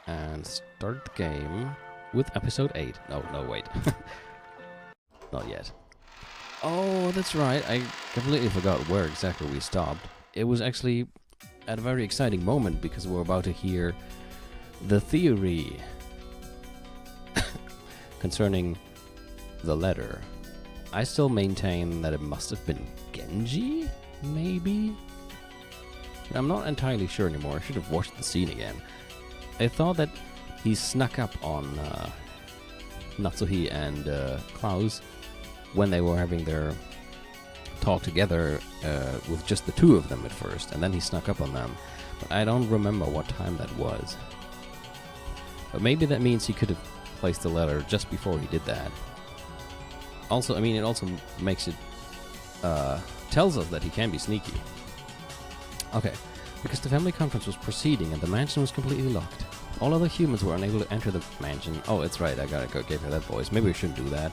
and start the game with episode 8. No, wait. Not yet. Oh, that's right. I completely forgot where exactly we stopped. It was actually at a very exciting moment because we're about to hear the theory concerning the letter. I still maintain that it must have been Genji, maybe? I'm not entirely sure anymore. I should have watched the scene again. I thought that he snuck up on Natsuhi and Klaus when they were having their talk together with just the two of them at first, and then he snuck up on them. But I don't remember what time that was. But maybe that means he could have placed the letter just before he did that. Also, I mean, it also makes it tells us that he can be sneaky. Okay, because the family conference was proceeding and the mansion was completely locked. All other humans were unable to enter the mansion. Oh, it's right, I gotta give her that voice. Maybe we shouldn't do that.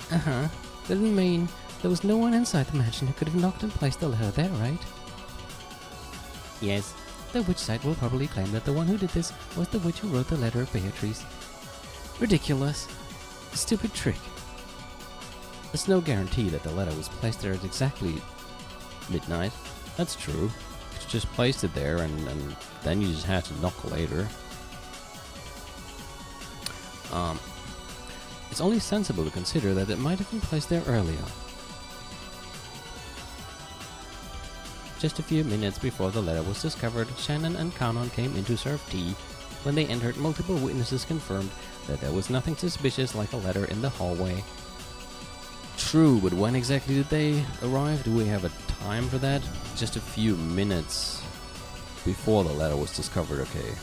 That didn't mean there was no one inside the mansion who could have knocked and placed the letter there, right? Yes. The witch site will probably claim that the one who did this was the witch who wrote the letter of Beatrice. Ridiculous. Stupid trick. There's no guarantee that the letter was placed there at exactly midnight. That's true. You just placed it there and then you just had to knock later. It's only sensible to consider that it might have been placed there earlier. Just a few minutes before the letter was discovered, Shannon and Kanon came in to serve tea. When they entered, multiple witnesses confirmed that there was nothing suspicious like a letter in the hallway. True, but when exactly did they arrive? Do we have a time for that? Just a few minutes before the letter was discovered, okay.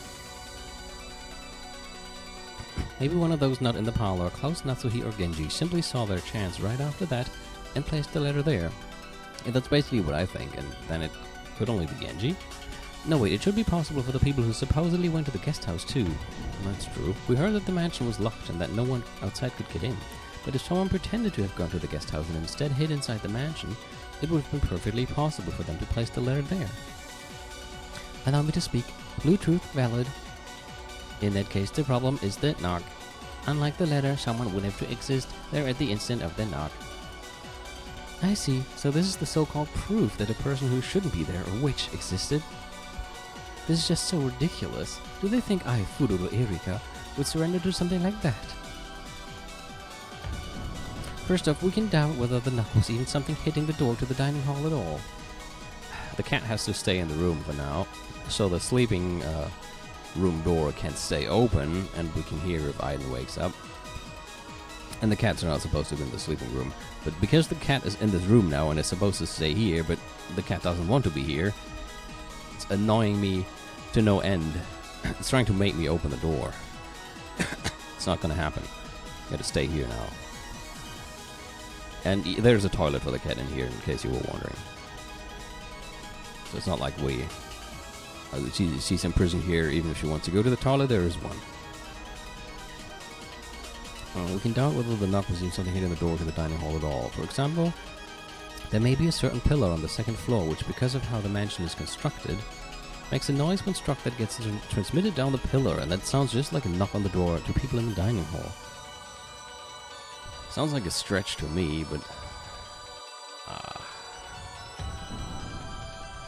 Maybe one of those not in the parlor, Klaus, Natsuhi, or Genji, simply saw their chance right after that and placed the letter there. Yeah, that's basically what I think, and then it could only be Genji. No, wait, it should be possible for the people who supposedly went to the guest house too. That's true. We heard that the mansion was locked and that no one outside could get in. But if someone pretended to have gone to the guest house and instead hid inside the mansion, it would have been perfectly possible for them to place the letter there. Allow me to speak. Blue truth valid. In that case, the problem is the knock. Unlike the letter, someone would have to exist there at the instant of the knock. I see. So this is the so-called proof that a person who shouldn't be there, a witch, existed? This is just so ridiculous. Do they think I, Fururo Erika, would surrender to something like that? First off, we can doubt whether the knock was even something hitting the door to the dining hall at all. The cat has to stay in the room for now, so the sleeping room door can stay open, and we can hear if Aiden wakes up. And the cats are not supposed to be in the sleeping room. But because the cat is in this room now and is supposed to stay here, but the cat doesn't want to be here, it's annoying me to no end. It's trying to make me open the door. It's not gonna happen. Gotta stay here now. And there's a toilet for the cat in here, in case you were wondering. So it's not like she's imprisoned here. Even if she wants to go to the toilet, there is one. We can doubt whether the knock was even something hitting the door to the dining hall at all. For example, there may be a certain pillar on the second floor which, because of how the mansion is constructed, makes a noise when struck that gets transmitted down the pillar, and that sounds just like a knock on the door to people in the dining hall. Sounds like a stretch to me, but...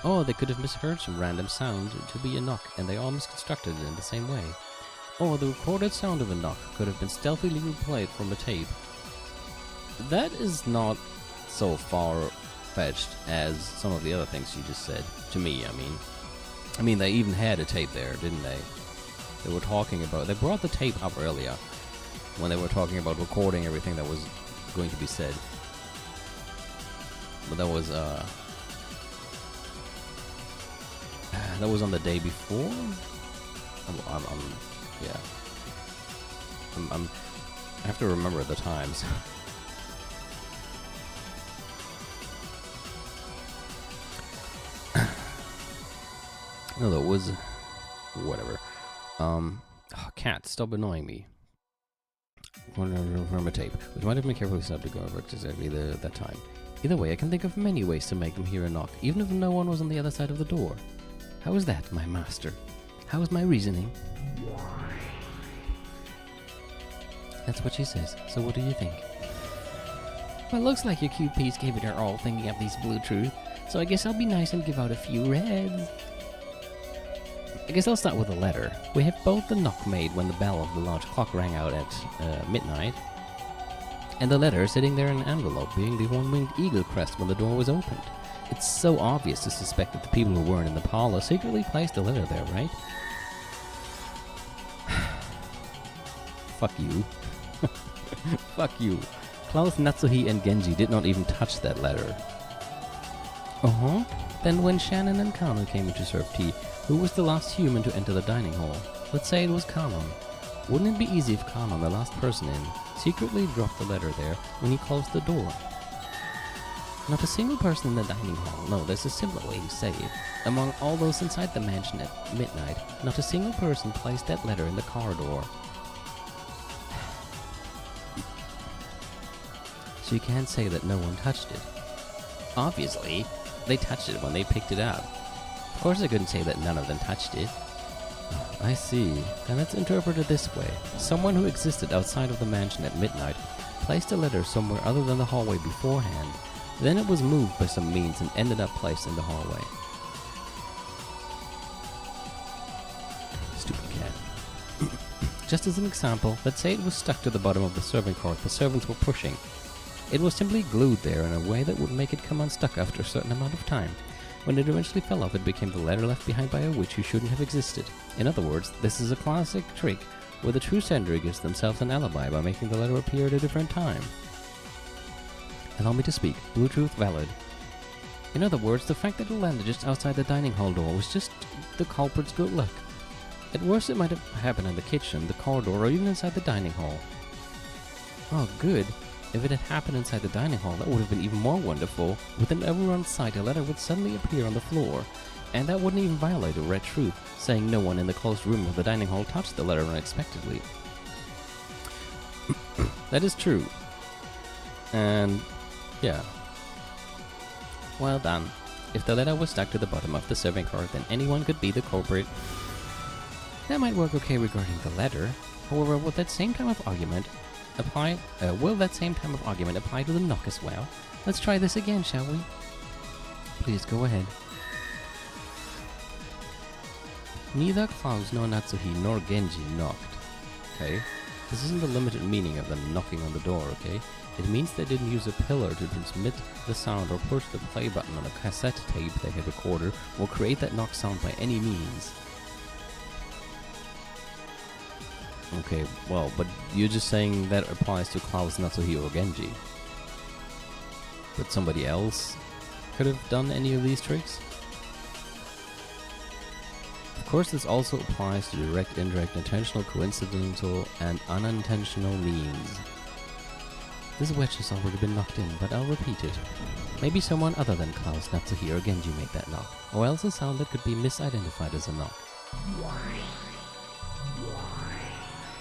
Oh, they could have misheard some random sound to be a knock, and they all misconstructed it in the same way. Or the recorded sound of a knock could have been stealthily replayed from a tape. That is not so far-fetched as some of the other things you just said. To me, I mean, they even had a tape there, didn't they? They were talking about... They brought the tape up earlier when they were talking about recording everything that was going to be said. But that was on the day before? Yeah. I have to remember the times. No, that was... Whatever. Cat, stop annoying me. From a tape, which might have been carefully set up to go over exactly that time. Either way, I can think of many ways to make them hear a knock, even if no one was on the other side of the door. How is that, my master? How's my reasoning? That's what she says. So what do you think? Well, looks like your QPs gave it their all thinking up these blue truth. So I guess I'll be nice and give out a few reds. I guess I'll start with the letter. We have both the knock made when the bell of the large clock rang out at midnight, and the letter sitting there in an envelope being the one-winged eagle crest when the door was opened. It's so obvious to suspect that the people who weren't in the parlor secretly placed the letter there, right? Fuck you. Fuck you. Klaus, Natsuhi, and Genji did not even touch that letter. Uh-huh. Then when Shannon and Kano came in to serve tea, who was the last human to enter the dining hall? Let's say it was Kanon. Wouldn't it be easy if Kanon, the last person in, secretly dropped the letter there when he closed the door? Not a single person in the dining hall. No, there's a simpler way to say it. Among all those inside the mansion at midnight, not a single person placed that letter in the corridor. So you can't say that no one touched it. Obviously, they touched it when they picked it up. Of course I couldn't say that none of them touched it. I see. Then it's interpreted this way. Someone who existed outside of the mansion at midnight placed a letter somewhere other than the hallway beforehand. Then it was moved by some means and ended up placed in the hallway. Stupid cat. Just as an example, let's say it was stuck to the bottom of the serving cart the servants were pushing. It was simply glued there in a way that would make it come unstuck after a certain amount of time. When it eventually fell off, it became the letter left behind by a witch who shouldn't have existed. In other words, this is a classic trick where the true sender gives themselves an alibi by making the letter appear at a different time. Allow me to speak. Blue truth valid. In other words, the fact that it landed just outside the dining hall door was just the culprit's good luck. At worst, it might have happened in the kitchen, the corridor, or even inside the dining hall. Oh, good. If it had happened inside the dining hall, that would have been even more wonderful. Within everyone's sight, a letter would suddenly appear on the floor, and that wouldn't even violate a red truth, saying no one in the closed room of the dining hall touched the letter unexpectedly. That is true. And, yeah. Well done. If the letter was stuck to the bottom of the serving cart, then anyone could be the culprit. That might work okay regarding the letter. However, will that same time of argument apply to the knock as well? Let's try this again, shall we? Please go ahead. Neither Klaus nor Natsuhi nor Genji knocked. Okay? This isn't the limited meaning of them knocking on the door, okay? It means they didn't use a pillar to transmit the sound or push the play button on a cassette tape they had recorded or create that knock sound by any means. Okay, well, but you're just saying that applies to Klaus, Natsuhi, or Genji. But somebody else could have done any of these tricks? Of course, this also applies to direct, indirect, intentional, coincidental, and unintentional means. This wedge has already been knocked in, but I'll repeat it. Maybe someone other than Klaus, Natsuhi, or Genji made that knock, or else a sound that could be misidentified as a knock.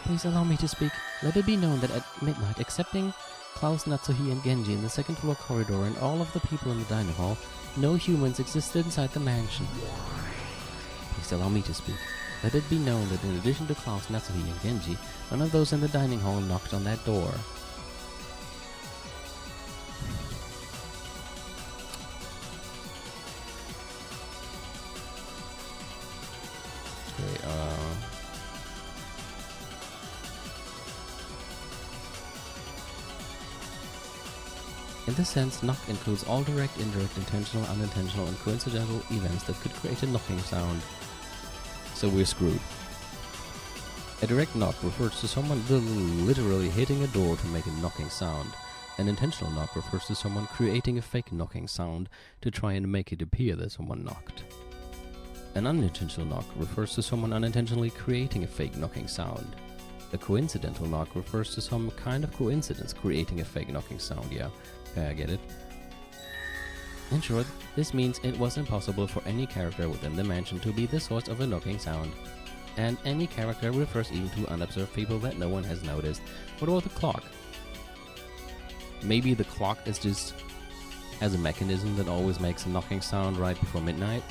Please allow me to speak. Let it be known that at midnight, excepting Klaus, Natsuhi, and Genji in the second floor corridor and all of the people in the dining hall, no humans existed inside the mansion. Please allow me to speak. Let it be known that in addition to Klaus, Natsuhi, and Genji, none of those in the dining hall knocked on that door. In this sense, knock includes all direct, indirect, intentional, unintentional, and coincidental events that could create a knocking sound. So we're screwed. A direct knock refers to someone literally hitting a door to make a knocking sound. An intentional knock refers to someone creating a fake knocking sound to try and make it appear that someone knocked. An unintentional knock refers to someone unintentionally creating a fake knocking sound. A coincidental knock refers to some kind of coincidence creating a fake knocking sound, yeah. Okay, I get it. In short, this means it was impossible for any character within the mansion to be the source of a knocking sound. And any character refers even to unobserved people that no one has noticed. What about the clock? Maybe the clock is just as a mechanism that always makes a knocking sound right before midnight?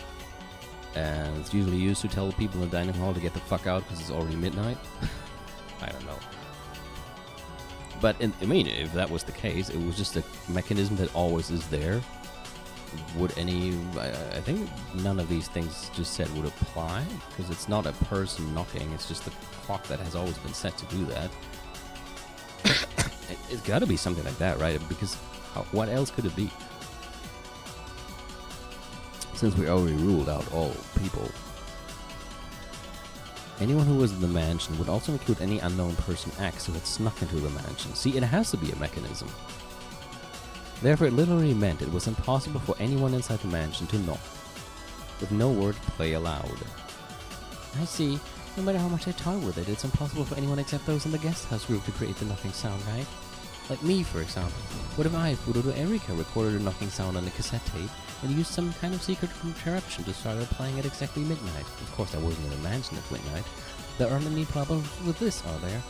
and it's usually used to tell people in the dining hall to get the fuck out because it's already midnight. I don't know. But, I mean, if that was the case, it was just a mechanism that always is there. Would I think none of these things just said would apply, because it's not a person knocking, it's just the clock that has always been set to do that. It's got to be something like that, right? Because what else could it be? Since we already ruled out all people. Anyone who was in the mansion would also include any unknown person X who had snuck into the mansion. See, it has to be a mechanism. Therefore, it literally meant it was impossible for anyone inside the mansion to knock, with no word play allowed. I see. No matter how much I toy with it, it's impossible for anyone except those in the guest house group to create the knocking sound, right? Like me, for example. What if I, Fudo or Erika, recorded a knocking sound on a cassette tape and used some kind of secret contraption to start playing at exactly midnight? Of course, I wasn't in the mansion at midnight. There aren't any problems with this, are there?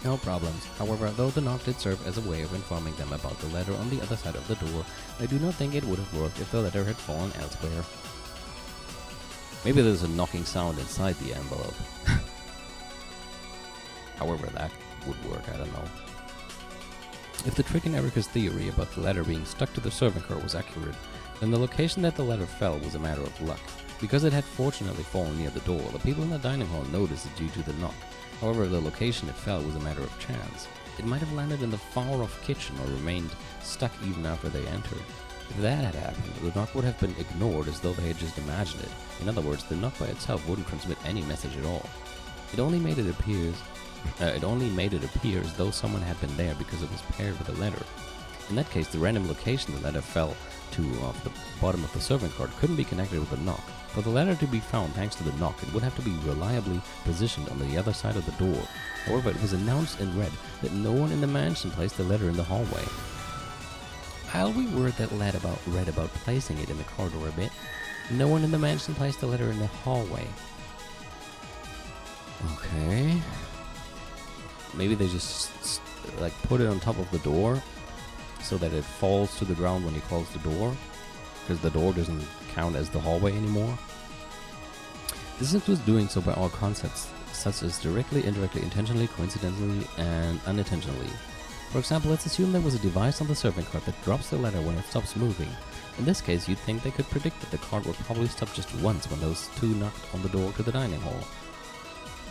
No problems. However, though the knock did serve as a way of informing them about the letter on the other side of the door, I do not think it would have worked if the letter had fallen elsewhere. Maybe there's a knocking sound inside the envelope. However that would work, I don't know. If the trick in Erika's theory about the letter being stuck to the servant car was accurate, then the location that the letter fell was a matter of luck. Because it had fortunately fallen near the door, the people in the dining hall noticed it due to the knock. However, the location it fell was a matter of chance. It might have landed in the far-off kitchen or remained stuck even after they entered. If that had happened, the knock would have been ignored as though they had just imagined it. In other words, the knock by itself wouldn't transmit any message at all. It only made it appear as though someone had been there because it was paired with a letter. In that case, the random location the letter fell to off the bottom of the servant card couldn't be connected with the knock. For the letter to be found thanks to the knock, it would have to be reliably positioned on the other side of the door. However, it was announced in red that no one in the mansion placed the letter in the hallway. I'll reword that read about placing it in the corridor a bit. No one in the mansion placed the letter in the hallway. Okay. Maybe they just like put it on top of the door so that it falls to the ground when you close the door, because the door doesn't count as the hallway anymore. This includes doing so by all concepts such as directly, indirectly, intentionally, coincidentally, and unintentionally. For example, let's assume there was a device on the servant card that drops the letter when it stops moving. In this case, you'd think they could predict that the card would probably stop just once when those two knocked on the door to the dining hall.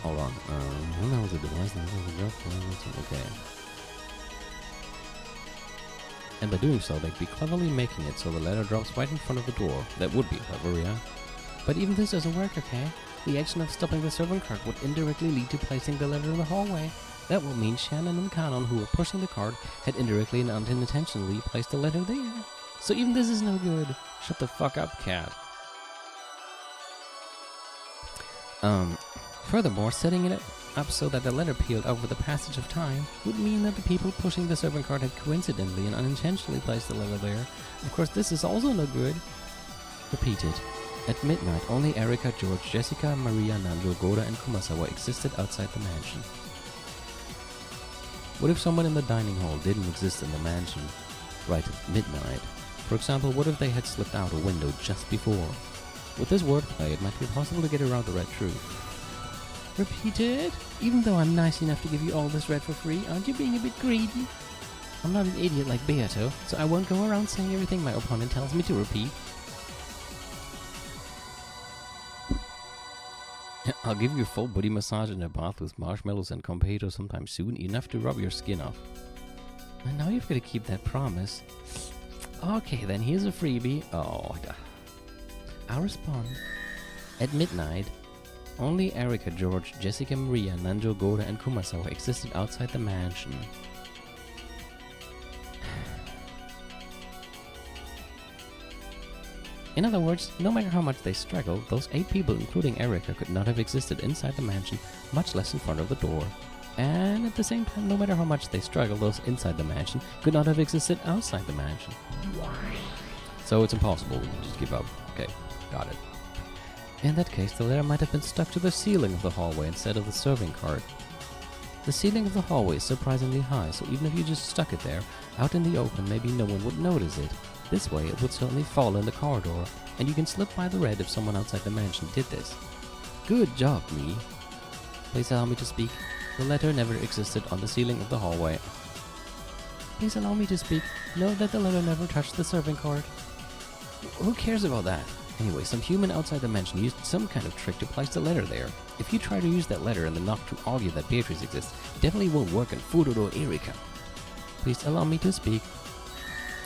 Hold on. There was a device that okay. And by doing so, they'd be cleverly making it so the letter drops right in front of the door. That would be clever, yeah? But even this doesn't work, okay? The action of stopping the servant card would indirectly lead to placing the letter in the hallway. That would mean Shannon and Kanon, who were pushing the card, had indirectly and unintentionally placed the letter there. So even this is no good. Shut the fuck up, cat. Furthermore, setting it up so that the letter peeled over the passage of time would mean that the people pushing the servant card had coincidentally and unintentionally placed the letter there. Of course, this is also no good. Repeated. At midnight, only Erika, George, Jessica, Maria, Nanjo, Goda, and Kumasawa existed outside the mansion. What if someone in the dining hall didn't exist in the mansion right at midnight? For example, what if they had slipped out a window just before? With this wordplay, it might be possible to get around the red truth. Repeated? Even though I'm nice enough to give you all this red for free, aren't you being a bit greedy? I'm not an idiot like Beato, so I won't go around saying everything my opponent tells me to repeat. I'll give you a full body massage in a bath with marshmallows and Competo sometime soon, enough to rub your skin off. And now you've got to keep that promise. Okay, then here's a freebie. Oh, I'll respond. At midnight, only Erika, George, Jessica, Maria, Nanjo, Goda, and Kumasawa existed outside the mansion. In other words, no matter how much they struggled, those 8 people, including Erika, could not have existed inside the mansion, much less in front of the door. And at the same time, no matter how much they struggled, those inside the mansion could not have existed outside the mansion. So it's impossible, we can just give up. Okay, got it. In that case, the letter might have been stuck to the ceiling of the hallway instead of the serving card. The ceiling of the hallway is surprisingly high, so even if you just stuck it there, out in the open, maybe no one would notice it. This way it would certainly fall in the corridor, and you can slip by the red if someone outside the mansion did this. Good job, me. Please allow me to speak. The letter never existed on the ceiling of the hallway. Please allow me to speak. Know that the letter never touched the serving card. Who cares about that? Anyway, some human outside the mansion used some kind of trick to place the letter there. If you try to use that letter and the knock to argue that Beatrice exists, it definitely won't work in Furoro Erika. Please allow me to speak.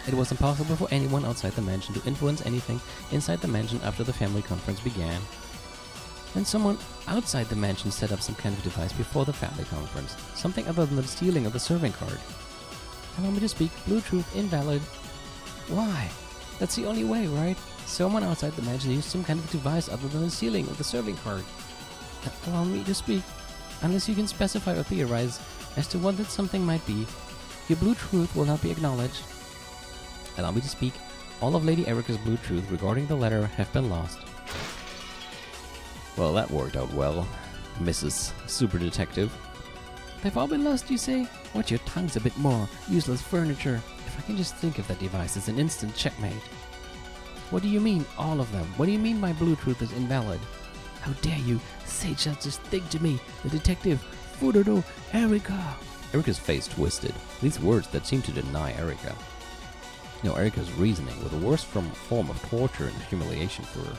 It was impossible for anyone outside the mansion to influence anything inside the mansion after the family conference began. And someone outside the mansion set up some kind of device before the family conference. Something other than the stealing of the serving card. Allow me to speak. Blue truth invalid. Why? That's the only way, right? Someone outside the mansion used some kind of device other than the stealing of the serving card. Allow me to speak. Unless you can specify or theorize as to what that something might be, your blue truth will not be acknowledged. Allow me to speak. All of Lady Erika's blue truth regarding the letter have been lost. Well, that worked out well, Mrs. Super Detective. They've all been lost, you say? Watch your tongues a bit more, useless furniture. If I can just think of that device, it's an instant checkmate. What do you mean, all of them? What do you mean my blue truth is invalid? How dare you say such a thing to me, the detective, Furoro Erika? Erika's face twisted. These words that seemed to deny Erika. You know, Erika's reasoning were the worst form of torture and humiliation for her.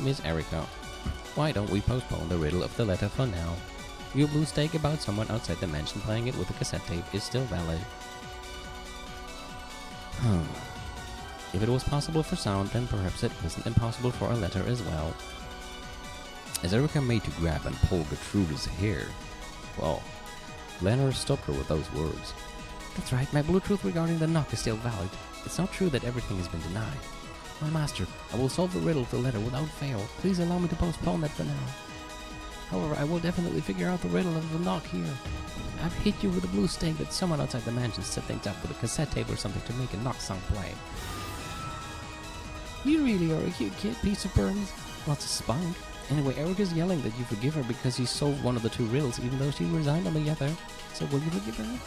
Miss Erika, why don't we postpone the riddle of the letter for now? Your blue stake about someone outside the mansion playing it with a cassette tape is still valid. If it was possible for sound, then perhaps it wasn't impossible for a letter as well. As Erika made to grab and pull Gertrude's hair, well, Leonard stopped her with those words. That's right, my blue truth regarding the knock is still valid. It's not true that everything has been denied. My master, I will solve the riddle of the letter without fail. Please allow me to postpone that for now. However, I will definitely figure out the riddle of the knock here. I've hit you with a blue stake that someone outside the mansion set things up with a cassette tape or something to make a knock song play. You really are a cute kid, piece of burns. Lots of spunk. Anyway, Erika's yelling that you forgive her because you solved one of the two riddles even though she resigned on the other. So will you forgive her?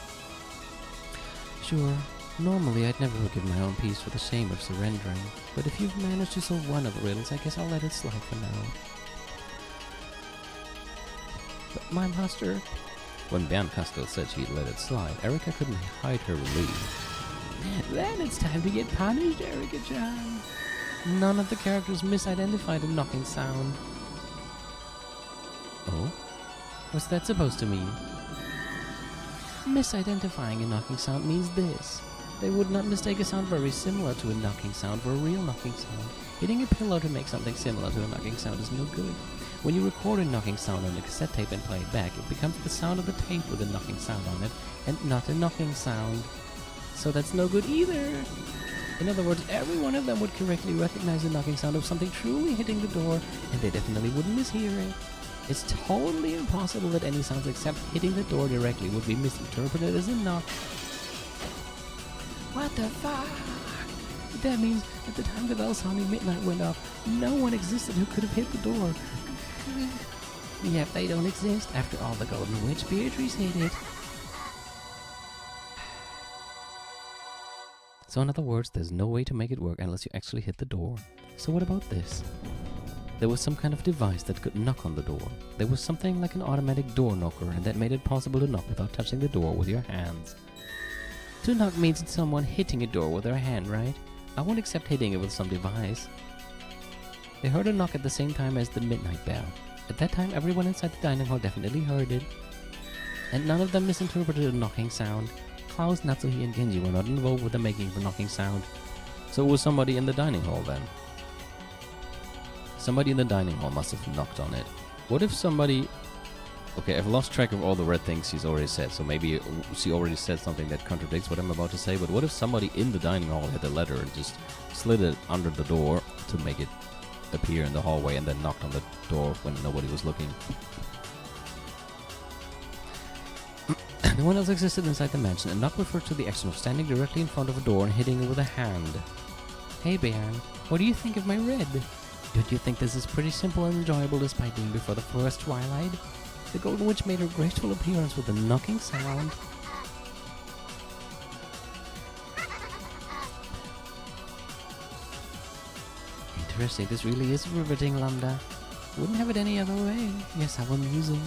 Sure. Normally, I'd never forgive my own piece for the shame of surrendering. But if you've managed to solve one of the riddles, I guess I'll let it slide for now. But my master... When Baron Castell said she'd let it slide, Erika couldn't hide her relief. Then it's time to get punished, Erika-chan. None of the characters misidentified a knocking sound. Oh? What's that supposed to mean? Misidentifying a knocking sound means this. They would not mistake a sound very similar to a knocking sound for a real knocking sound. Hitting a pillow to make something similar to a knocking sound is no good. When you record a knocking sound on a cassette tape and play it back, it becomes the sound of the tape with a knocking sound on it, and not a knocking sound. So that's no good either. In other words, every one of them would correctly recognize the knocking sound of something truly hitting the door, and they definitely wouldn't mishear it. It's totally impossible that any sounds except hitting the door directly would be misinterpreted as a knock. What the fuck? That means at the time the bell sounding midnight went off, no one existed who could have hit the door. Yep, they don't exist. After all, the Golden Witch Beatrice hit it. So in other words, there's no way to make it work unless you actually hit the door. So what about this? There was some kind of device that could knock on the door. There was something like an automatic door knocker, and that made it possible to knock without touching the door with your hands. To knock means it's someone hitting a door with their hand, right? I won't accept hitting it with some device. They heard a knock at the same time as the midnight bell. At that time, everyone inside the dining hall definitely heard it. And none of them misinterpreted a knocking sound. Klaus, Natsuhi, and Genji were not involved with the making of the knocking sound. So it was somebody in the dining hall then. Somebody in the dining hall must have knocked on it. What if somebody... Okay, I've lost track of all the red things she's already said, so maybe she already said something that contradicts what I'm about to say, but what if somebody in the dining hall had the letter and just slid it under the door to make it appear in the hallway and then knocked on the door when nobody was looking? No one else existed inside the mansion, and knock referred to the action of standing directly in front of a door and hitting it with a hand. Hey Baron, what do you think of my red? Don't you think this is pretty simple and enjoyable despite being before the first twilight? The Golden Witch made her graceful appearance with a knocking sound. interesting. This really is riveting, Lambda. Wouldn't have it any other way. Yes, how amusing.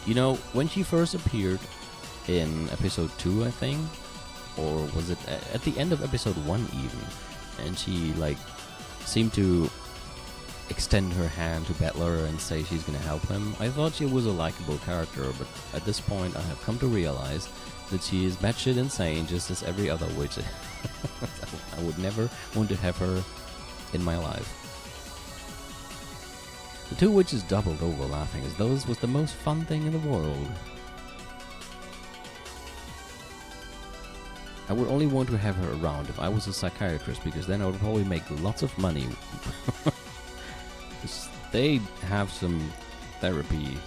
You know, when she first appeared in episode 2, I think, or was it at the end of episode 1 even, and she, like, seemed to extend her hand to Battler and say she's gonna help him, I thought she was a likable character, but at this point I have come to realize that she is batshit insane just as every other witch. I would never want to have her in my life. The two witches doubled over laughing as though this was the most fun thing in the world. I would only want to have her around if I was a psychiatrist, because then I would probably make lots of money. They have some therapy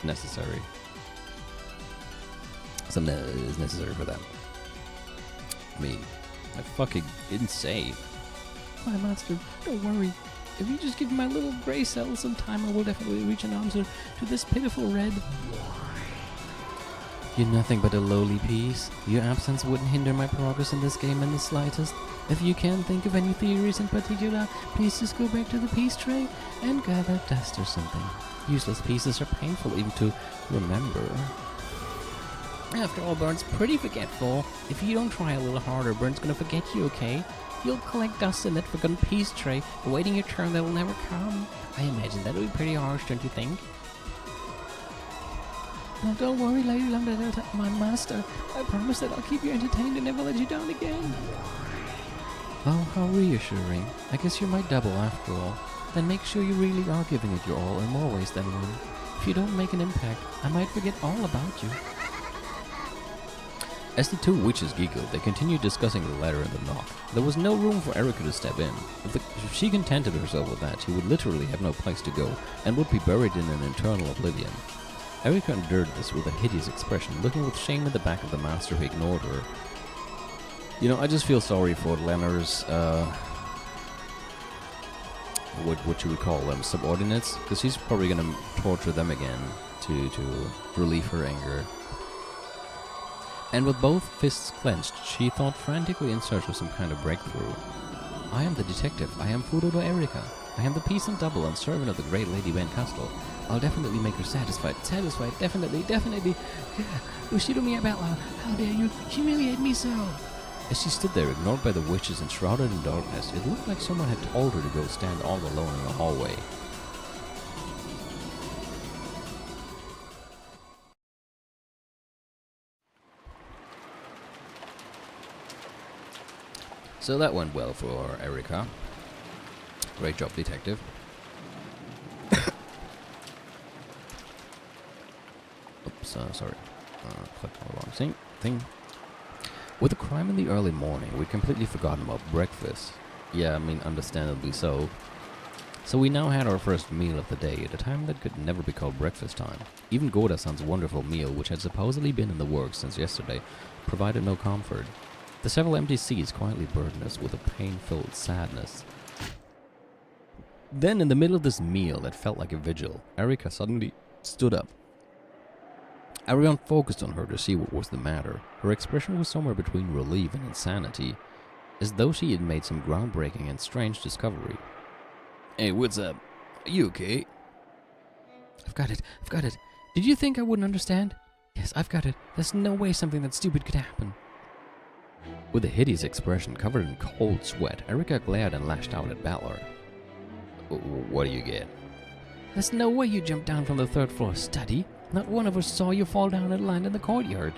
necessary. Something that is necessary for them. I mean, they're fucking insane. My master, don't worry. If you just give my little grey cell some time, I will definitely reach an answer to this pitiful red. You're nothing but a lowly piece. Your absence wouldn't hinder my progress in this game in the slightest. If you can't think of any theories in particular, please just go back to the peace tray and gather dust or something. Useless pieces are painful even to remember. After all, Burn's pretty forgetful. If you don't try a little harder, Burn's gonna forget you, okay? You'll collect dust in that forgotten peace tray, awaiting your turn that will never come. I imagine that would be pretty harsh, don't you think? Now don't worry, Lady Lambda, my master. I promise that I'll keep you entertained and never let you down again. Oh, how reassuring. I guess you're my double after all. Then make sure you really are giving it your all in more ways than one. If you don't make an impact, I might forget all about you. As the two witches giggled, they continued discussing the letter and the knock. There was no room for Erica to step in. If she contented herself with that, she would literally have no place to go, and would be buried in an eternal oblivion. Erica endured this with a hideous expression, looking with shame at the back of the master who ignored her. You know, I just feel sorry for Leonard's, what you would call them, subordinates, because he's probably going to torture them again to relieve her anger. And with both fists clenched, she thought frantically in search of some kind of breakthrough. I am the detective. I am Fudodo Erica. I am the peasant double and servant of the great Lady Van Castle. I'll definitely make her satisfied. Satisfied, definitely. Ushidomi Abella, how dare you humiliate me so? As she stood there, ignored by the witches and shrouded in darkness, it looked like someone had told her to go stand all alone in the hallway. So that went well for Erica. Great job, detective. Oops, sorry. Clicked on the wrong thing. With the crime in the early morning, we'd completely forgotten about breakfast. Yeah, I mean, understandably so. So we now had our first meal of the day at a time that could never be called breakfast time. Even Goda-san's wonderful meal, which had supposedly been in the works since yesterday, provided no comfort. The several empty seats quietly burdened us with a pain-filled sadness. Then, in the middle of this meal that felt like a vigil, Erica suddenly stood up. Everyone focused on her to see what was the matter. Her expression was somewhere between relief and insanity, as though she had made some groundbreaking and strange discovery. Hey, what's up? Are you okay? I've got it. Did you think I wouldn't understand? Yes, I've got it. There's no way something that stupid could happen. With a hideous expression covered in cold sweat, Erica glared and lashed out at Battler. What do you get? There's no way you jumped down from the third floor study. Not one of us saw you fall down and land in the courtyard.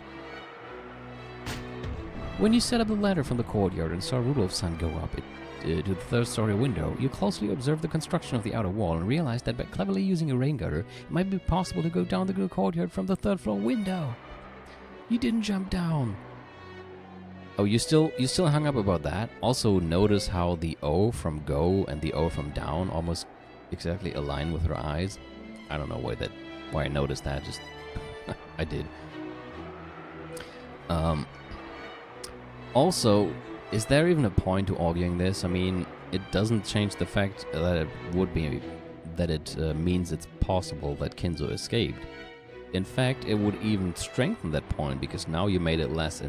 When you set up the ladder from the courtyard and saw Rudolf-san go up to the third-story window, you closely observed the construction of the outer wall and realized that by cleverly using a rain gutter, it might be possible to go down the courtyard from the third-floor window. You didn't jump down. Oh, you still hung up about that? Also, notice how the O from go and the O from down almost exactly align with her eyes. I don't know why I noticed that. Just I did. Also, is there even a point to arguing this? I mean, it doesn't change the fact that it means it's possible that Kinzo escaped. In fact, it would even strengthen that point because now you made it less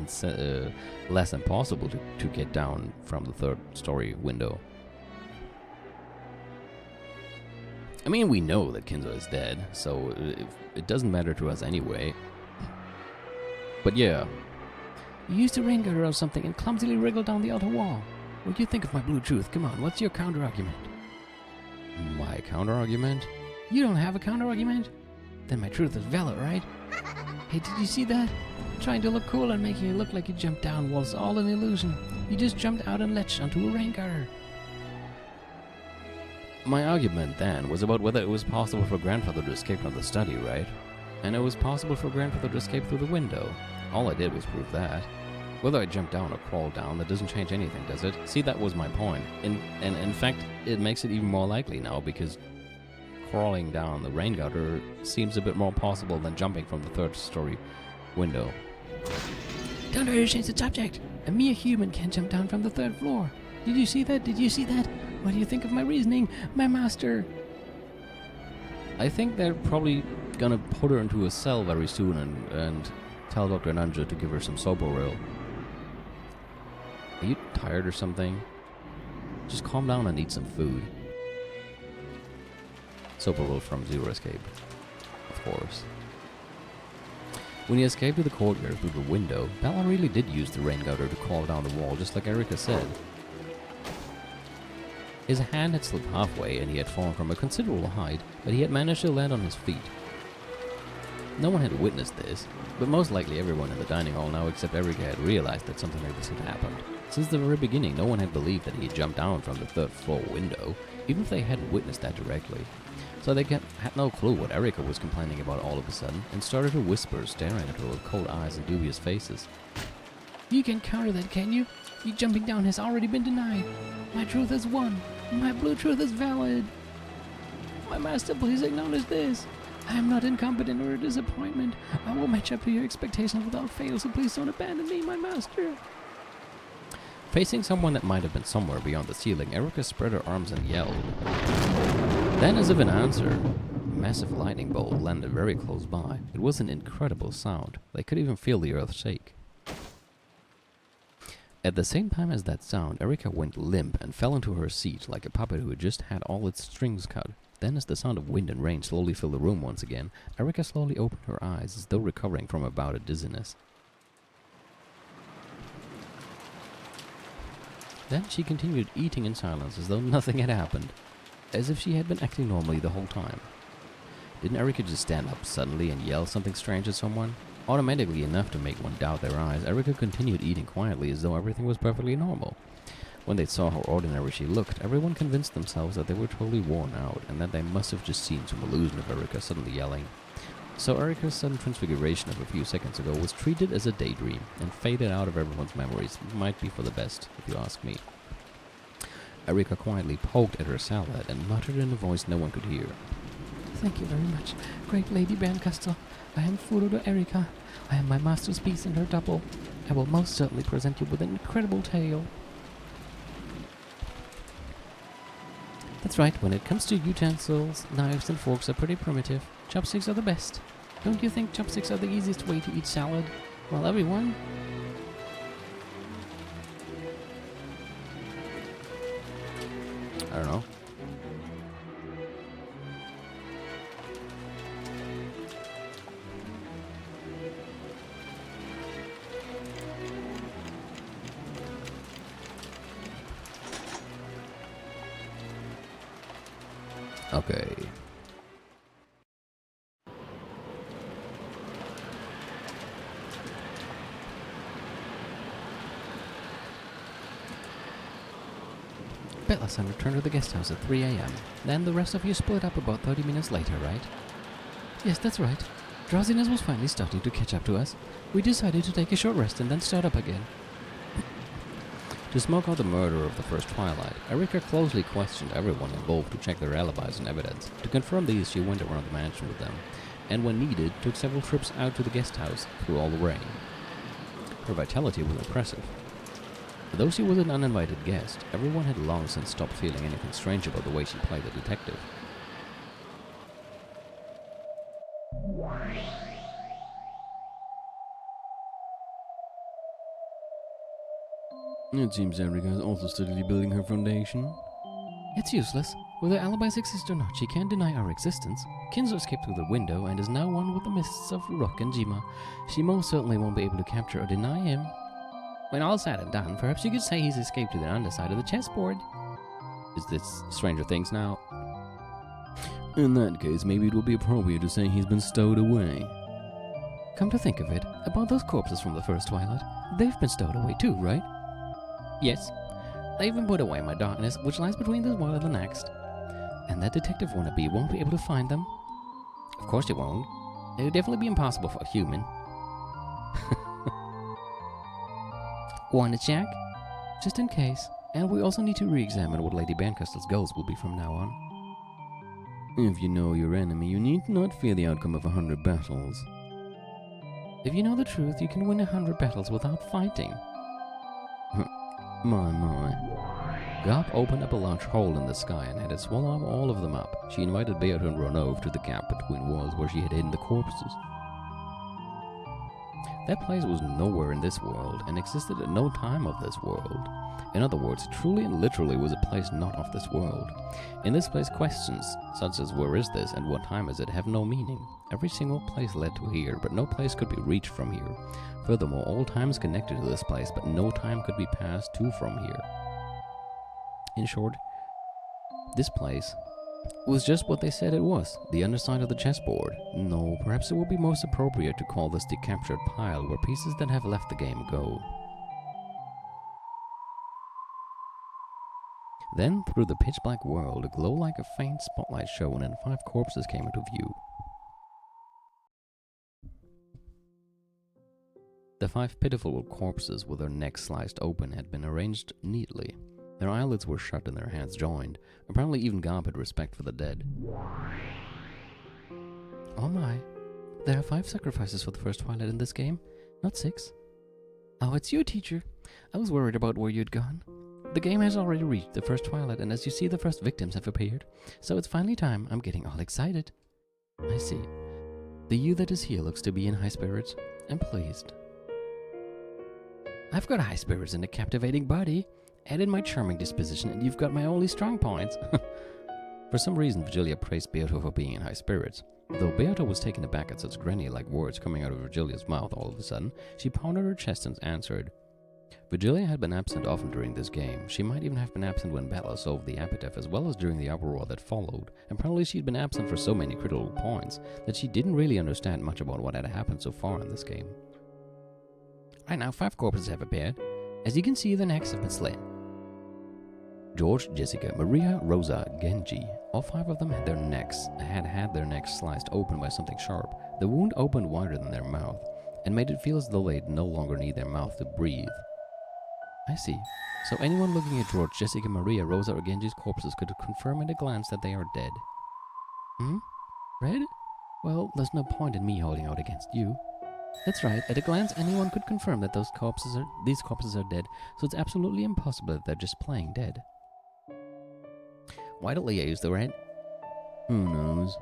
impossible to get down from the third story window. I mean, we know that Kinzo is dead, so it doesn't matter to us anyway. But yeah. You used a rain gutter or something and clumsily wriggled down the outer wall. What do you think of my blue truth? Come on, what's your counter-argument? My counter-argument? You don't have a counter-argument? Then my truth is valid, right? Hey, did you see that? Trying to look cool and making it look like you jumped down was all an illusion. You just jumped out and latched onto a rain gutter. My argument then was about whether it was possible for Grandfather to escape from the study, right? And it was possible for Grandfather to escape through the window. All I did was prove that. Whether I jumped down or crawled down, that doesn't change anything, does it? See, that was my point. And in fact, it makes it even more likely now because crawling down the rain gutter seems a bit more possible than jumping from the third story window. Don't try to change the subject. A mere human can't jump down from the third floor. Did you see that? Did you see that? What do you think of my reasoning, my master? I think they're probably gonna put her into a cell very soon and tell Dr. Nanja to give her some Soboril. Are you tired or something? Just calm down and eat some food. Soboril from Zero Escape, of course. When he escaped to the courtyard through the window, Bella really did use the rain gutter to crawl down the wall, just like Erika said. His hand had slipped halfway and he had fallen from a considerable height, but he had managed to land on his feet. No one had witnessed this, but most likely everyone in the dining hall now except Erika had realized that something like this had happened. Since the very beginning, no one had believed that he had jumped down from the third floor window, even if they hadn't witnessed that directly. So they had no clue what Erika was complaining about all of a sudden, and started to whisper, staring at her with cold eyes and dubious faces. You can counter that, can you? Your jumping down has already been denied. My truth has won. My blue truth is valid. My master, please acknowledge this. I am not incompetent or a disappointment. I will match up to your expectations without fail, so please don't abandon me, my master. Facing someone that might have been somewhere beyond the ceiling, Erika spread her arms and yelled. Then, as if in answer, a massive lightning bolt landed very close by. It was an incredible sound. They could even feel the earth shake. At the same time as that sound, Erika went limp and fell into her seat like a puppet who had just had all its strings cut. Then, as the sound of wind and rain slowly filled the room once again, Erika slowly opened her eyes as though recovering from a bout of dizziness. Then she continued eating in silence as though nothing had happened, as if she had been acting normally the whole time. Didn't Erika just stand up suddenly and yell something strange at someone? Automatically enough to make one doubt their eyes, Erika continued eating quietly as though everything was perfectly normal. When they saw how ordinary she looked, everyone convinced themselves that they were totally worn out and that they must have just seen some illusion of Erika suddenly yelling. So Erika's sudden transfiguration of a few seconds ago was treated as a daydream and faded out of everyone's memories. It might be for the best, if you ask me. Erika quietly poked at her salad and muttered in a voice no one could hear. Thank you very much, great Lady Bernkastel. I am Furudo Erika. I am my master's piece and her double. I will most certainly present you with an incredible tale. That's right, when it comes to utensils, knives and forks are pretty primitive. Chopsticks are the best. Don't you think chopsticks are the easiest way to eat salad? Well, everyone. I don't know. Okay. Bella-san returned to the guest house at 3 a.m. Then the rest of you split up about 30 minutes later, right? Yes, that's right. Drowsiness was finally starting to catch up to us. We decided to take a short rest and then start up again. To smoke out the murder of the first twilight, Erika closely questioned everyone involved to check their alibis and evidence. To confirm these, she went around the mansion with them, and when needed, took several trips out to the guest house through all the rain. Her vitality was impressive. Though she was an uninvited guest, everyone had long since stopped feeling anything strange about the way she played the detective. It seems Erika is also steadily building her foundation. It's useless. Whether alibis exist or not, she can't deny our existence. Kinzo escaped through the window and is now one with the mists of Rook and Jima. She most certainly won't be able to capture or deny him. When all's said and done, perhaps you could say he's escaped to the underside of the chessboard. Is this Stranger Things now? In that case, maybe it would be appropriate to say he's been stowed away. Come to think of it, about those corpses from the first Twilight, they've been stowed away too, right? Yes. They've been put away in my darkness, which lies between this world and the next. And that detective wannabe won't be able to find them. Of course he won't. It would definitely be impossible for a human. Want to check? Just in case. And we also need to re-examine what Lady Bancastle's goals will be from now on. If you know your enemy, you need not fear the outcome of 100 battles. If you know the truth, you can win 100 battles without fighting. My. Garp opened up a large hole in the sky and had it swallow all of them up. She invited Beata and Ronov to the gap between worlds where she had hidden the corpses. That place was nowhere in this world and existed at no time of this world. In other words, truly and literally was a place not of this world. In this place, questions such as where is this and what time is it have no meaning. Every single place led to here, but no place could be reached from here. Furthermore, all time is connected to this place, but no time could be passed to from here. In short, this place was just what they said it was, the underside of the chessboard. No, perhaps it would be most appropriate to call this the captured pile, where pieces that have left the game go. Then, through the pitch-black world, a glow like a faint spotlight shone and 5 corpses came into view. The 5 pitiful corpses with their necks sliced open had been arranged neatly. Their eyelids were shut and their hands joined. Apparently even Garp had respect for the dead. Oh my. There are 5 sacrifices for the first Twilight in this game, not 6. Oh, it's you, teacher. I was worried about where you'd gone. The game has already reached the first Twilight, and as you see, the first victims have appeared. So it's finally time. I'm getting all excited. I see. The you that is here looks to be in high spirits and pleased. I've got high spirits and a captivating body. Add in my charming disposition, and you've got my only strong points. For some reason, Virgilia praised Beata for being in high spirits. Though Beata was taken aback at such granny-like words coming out of Virgilia's mouth all of a sudden, she pounded her chest and answered. Virgilia had been absent often during this game. She might even have been absent when Bella solved the epitaph, as well as during the uproar that followed. Apparently she'd been absent for so many critical points that she didn't really understand much about what had happened so far in this game. Right now, 5 corpses have appeared. As you can see, the necks have been slit. George, Jessica, Maria, Rosa, Genji. All 5 of them had had their necks sliced open by something sharp. The wound opened wider than their mouth, and made it feel as though they'd no longer need their mouth to breathe. I see. So anyone looking at George, Jessica, Maria, Rosa, or Genji's corpses could confirm at a glance that they are dead. Red? Well, there's no point in me holding out against you. That's right, at a glance anyone could confirm that these corpses are dead, so it's absolutely impossible that they're just playing dead. Why don't they use the red? Who knows?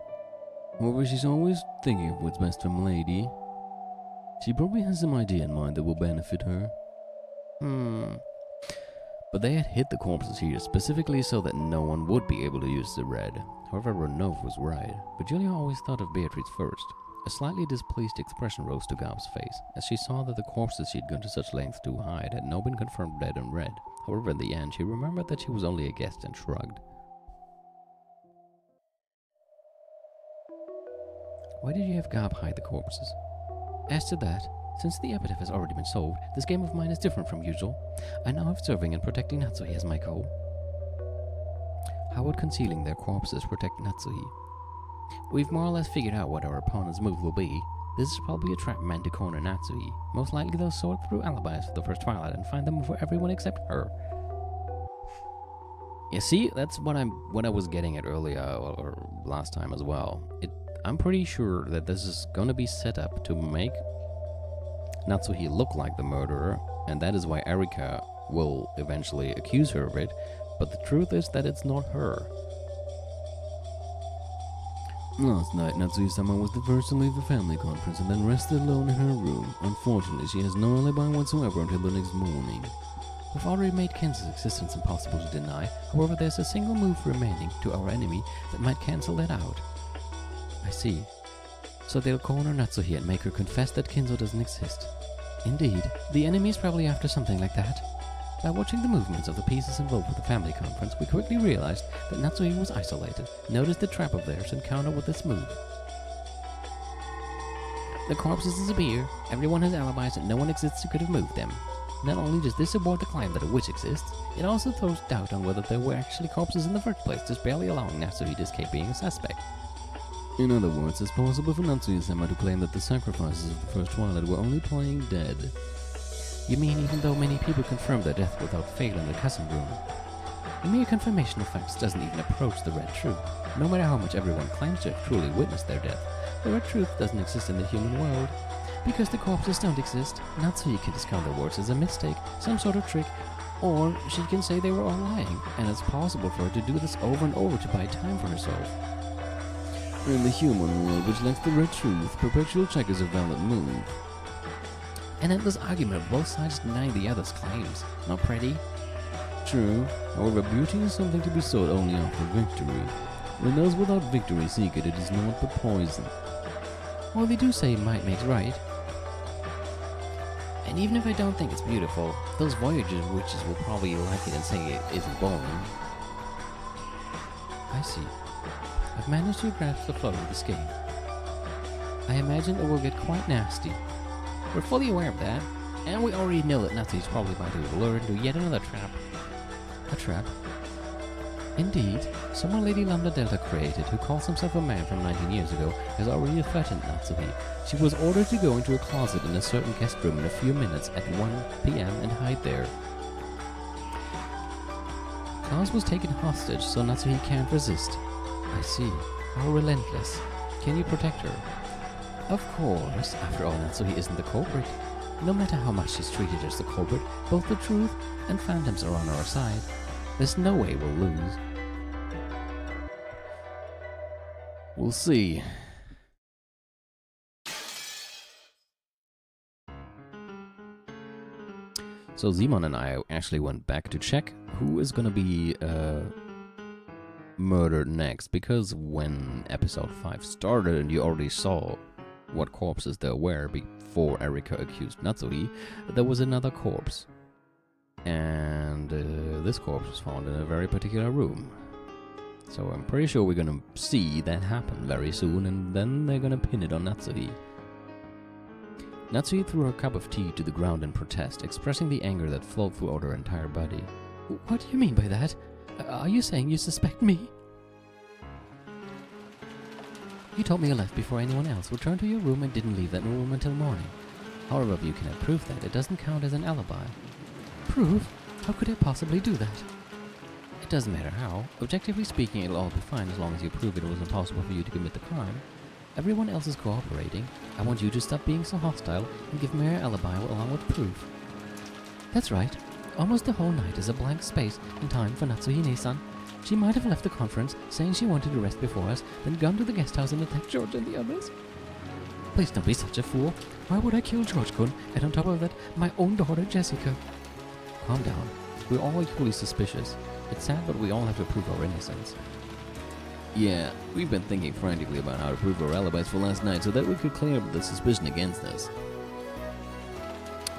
However, she's always thinking of what's best for Milady. She probably has some idea in mind that will benefit her. But they had hid the corpses here specifically so that no one would be able to use the red. However, Ronov was right. Virgilia always thought of Beatrice first. A slightly displeased expression rose to Garp's face as she saw that the corpses she'd gone to such lengths to hide had now been confirmed dead and red. However, in the end, she remembered that she was only a guest and shrugged. Why did you have Garp hide the corpses? As to that, since the epitaph has already been solved, this game of mine is different from usual. I now have serving and protecting Natsuhi as my goal. How would concealing their corpses protect Natsuhi? We've more or less figured out what our opponent's move will be. This is probably a trap meant to corner Natsuhi. Most likely they'll sort through alibis for the first Twilight and find them for everyone except her. You see, that's what I was getting at earlier, or last time as well. I'm pretty sure that this is going to be set up to make Natsuhi look like the murderer, and that is why Erika will eventually accuse her of it, but the truth is that it's not her. Last night, Natsuhi-sama was the first to leave the family conference and then rested alone in her room. Unfortunately, she has no alibi whatsoever until the next morning. We've already made Kenzo's existence impossible to deny. However, there's a single move remaining to our enemy that might cancel that out. I see. So they'll corner Natsuhi and make her confess that Kenzo doesn't exist. Indeed, the enemy is probably after something like that. By watching the movements of the pieces involved with the family conference, we quickly realized that Natsuhi was isolated. Notice the trap of theirs and counter with this move. The corpses disappear. Everyone has alibis and no one exists who could have moved them. Not only does this abort the claim that a witch exists, it also throws doubt on whether there were actually corpses in the first place, just barely allowing Natsuhi to escape being a suspect. In other words, it's possible for Natsuhi-sama to claim that the sacrifices of the first Twilight were only playing dead. You mean even though many people confirmed their death without fail in the cousin room? The mere confirmation of facts doesn't even approach the red truth. No matter how much everyone claims to have truly witnessed their death, the red truth doesn't exist in the human world. Because the corpses don't exist, Natsuhi can discount their words as a mistake, some sort of trick, or she can say they were all lying, and it's possible for her to do this over and over to buy time for herself. In the human world, which lacks the red truth, perpetual check is a valid move. An endless argument of both sides denying the other's claims. Not pretty? True. However, beauty is something to be sought only after victory. When those without victory seek it, it is not but poison. Well, they do say might makes right. And even if I don't think it's beautiful, those Voyager witches will probably like it and say it isn't boring. I see. I've managed to grasp the flow of this game. I imagine it will get quite nasty. We're fully aware of that, and we already know that Natsuhi's probably about to lure into yet another trap. A trap? Indeed, someone Lady Lambda Delta created, who calls himself a man from 19 years ago, has already threatened Natsuhi. She was ordered to go into a closet in a certain guest room in a few minutes at 1 p.m. and hide there. Klaus was taken hostage, so Natsuhi can't resist. I see. How relentless. Can you protect her? Of course. After all, Natsuhi isn't the culprit. No matter how much she's treated as the culprit, both the truth and phantoms are on our side. There's no way we'll lose. We'll see. So Simon and I actually went back to check who is gonna be murdered next, because when episode 5 started and you already saw what corpses there were before Erika accused Natsuhi, there was another corpse. And this corpse was found in a very particular room. So I'm pretty sure we're gonna see that happen very soon, and then they're gonna pin it on Natsuhi. Natsuhi threw her cup of tea to the ground in protest, expressing the anger that flowed throughout her entire body. What do you mean by that? Are you saying you suspect me? You told me you left before anyone else, returned to your room and didn't leave that room until morning. However, if you cannot prove that, it doesn't count as an alibi. Prove? How could I possibly do that? It doesn't matter how. Objectively speaking, it'll all be fine as long as you prove it was impossible for you to commit the crime. Everyone else is cooperating. I want you to stop being so hostile and give me your alibi along with proof. That's right. Almost the whole night is a blank space in time for Natsuhi-san. She might have left the conference, saying she wanted to rest before us, then gone to the guest house and attacked George and the others. Please don't be such a fool. Why would I kill George-kun, and on top of that, my own daughter Jessica? Calm down. We're all equally suspicious. It's sad, but we all have to prove our innocence. Yeah, we've been thinking frantically about how to prove our alibis for last night so that we could clear up the suspicion against us.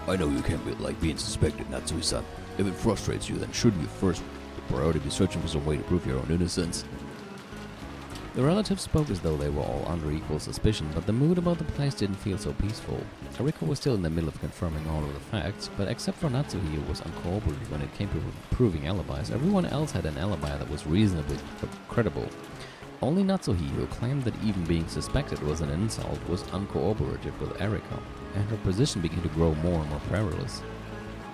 I know you can't like being suspected, Natsui-san. If it frustrates you, then shouldn't you first priority be searching for some way to prove your own innocence? The relatives spoke as though they were all under equal suspicion, but the mood about the place didn't feel so peaceful. Erika was still in the middle of confirming all of the facts, but except for Natsuhi, who was uncorroborated when it came to proving alibis, everyone else had an alibi that was reasonably credible. Only Natsuhi, who claimed that even being suspected was an insult, was uncooperative with Erika, and her position began to grow more and more perilous.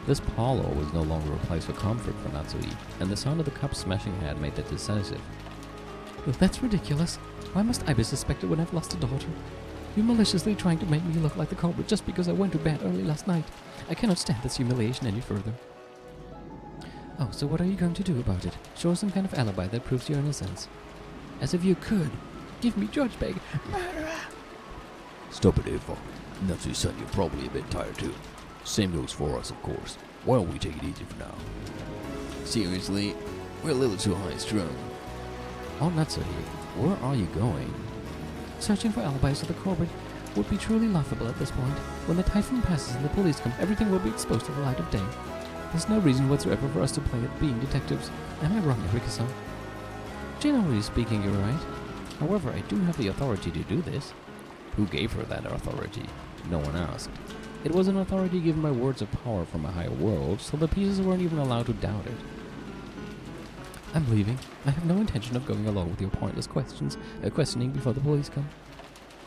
This parlor was no longer a place for comfort for Natsuhi, and the sound of the cup smashing had made that decisive. That's ridiculous. Why must I be suspected when I've lost a daughter? You're maliciously trying to make me look like the culprit just because I went to bed early last night. I cannot stand this humiliation any further. Oh, so what are you going to do about it? Show some kind of alibi that proves your innocence. As if you could. Give me George Beg. Murderer! Stop it, Eva. Natsuhi-san, you're probably a bit tired too. Same goes for us, of course. Why don't we take it easy for now? Seriously, we're a little too high-strung. Oh, Natsuhi, where are you going? Searching for alibis of the culprit would be truly laughable at this point. When the typhoon passes and the police come, everything will be exposed to the light of day. There's no reason whatsoever for us to play at being detectives. Am I wrong, Erika-san? Generally speaking, you're right. However, I do have the authority to do this. Who gave her that authority? No one asked. It was an authority given by words of power from a higher world, so the pieces weren't even allowed to doubt it. I'm leaving. I have no intention of going along with your pointless questioning before the police come.